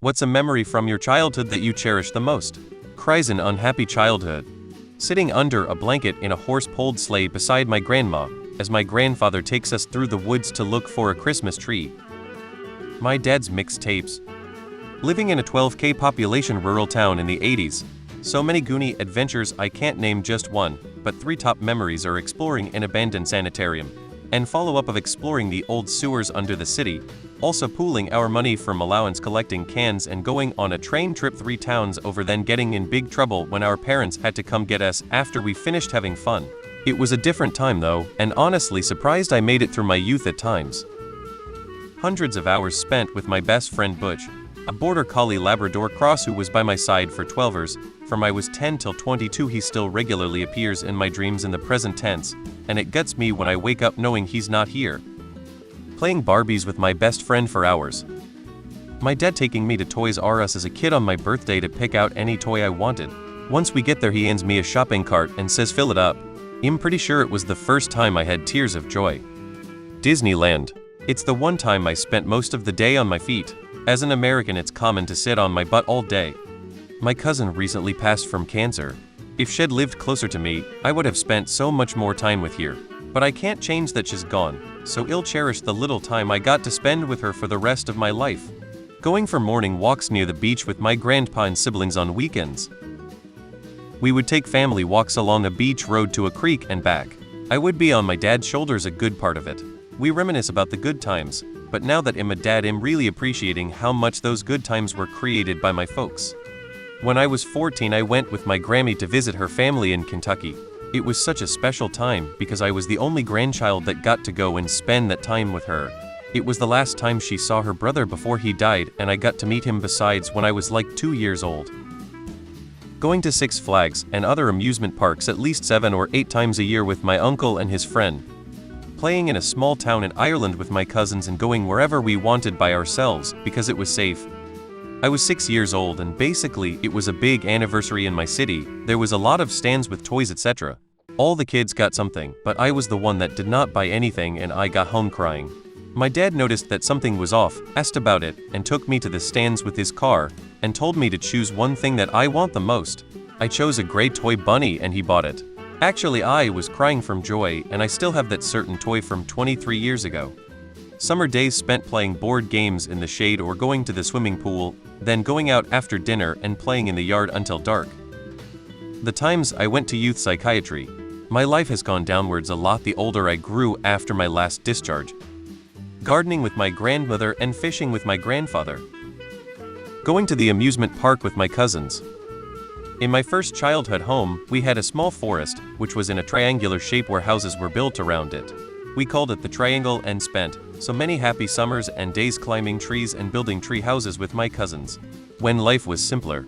What's a memory from your childhood that you cherish the most? Cries an unhappy childhood. Sitting under a blanket in a horse-pulled sleigh beside my grandma, as my grandfather takes us through the woods to look for a Christmas tree. My dad's mixtapes. Living in a 12K population rural town in the 80s. So many Goonie adventures I can't name just one, but three top memories are exploring an abandoned sanitarium, and follow-up of exploring the old sewers under the city, also pooling our money from allowance collecting cans and going on a train trip 3 towns over, then getting in big trouble when our parents had to come get us after we finished having fun. It was a different time though, and honestly surprised I made it through my youth at times. Hundreds of hours spent with my best friend Butch, a border collie Labrador cross who was by my side for 12 years. From I was 10 till 22 he still regularly appears in my dreams in the present tense, and it gets me when I wake up knowing he's not here. Playing Barbies with my best friend for hours. My dad taking me to Toys R Us as a kid on my birthday to pick out any toy I wanted. Once we get there he hands me a shopping cart and says fill it up. I'm pretty sure it was the first time I had tears of joy. Disneyland. It's the one time I spent most of the day on my feet. As an American it's common to sit on my butt all day. My cousin recently passed from cancer. If she'd lived closer to me, I would have spent so much more time with her. But I can't change that she's gone, so I'll cherish the little time I got to spend with her for the rest of my life. Going for morning walks near the beach with my grandpa and siblings on weekends. We would take family walks along a beach road to a creek and back. I would be on my dad's shoulders a good part of it. We reminisce about the good times, but now that I'm a dad I'm really appreciating how much those good times were created by my folks. When I was 14 I went with my Grammy to visit her family in Kentucky. It was such a special time because I was the only grandchild that got to go and spend that time with her. It was the last time she saw her brother before he died, and I got to meet him besides when I was like 2 years old. Going to Six Flags and other amusement parks at least 7 or 8 times a year with my uncle and his friend. Playing in a small town in Ireland with my cousins and going wherever we wanted by ourselves because it was safe. I was 6 years old and basically it was a big anniversary in my city. There was a lot of stands with toys etc. All the kids got something, but I was the one that did not buy anything and I got home crying. My dad noticed that something was off, asked about it, and took me to the stands with his car, and told me to choose one thing that I want the most. I chose a gray toy bunny and he bought it. Actually I was crying from joy and I still have that certain toy from 23 years ago. Summer days spent playing board games in the shade or going to the swimming pool, then going out after dinner and playing in the yard until dark. The times I went to youth psychiatry. My life has gone downwards a lot the older I grew after my last discharge. Gardening with my grandmother and fishing with my grandfather. Going to the amusement park with my cousins. In my first childhood home, we had a small forest, which was in a triangular shape where houses were built around it. We called it the Triangle and spent so many happy summers and days climbing trees and building tree houses with my cousins. When life was simpler.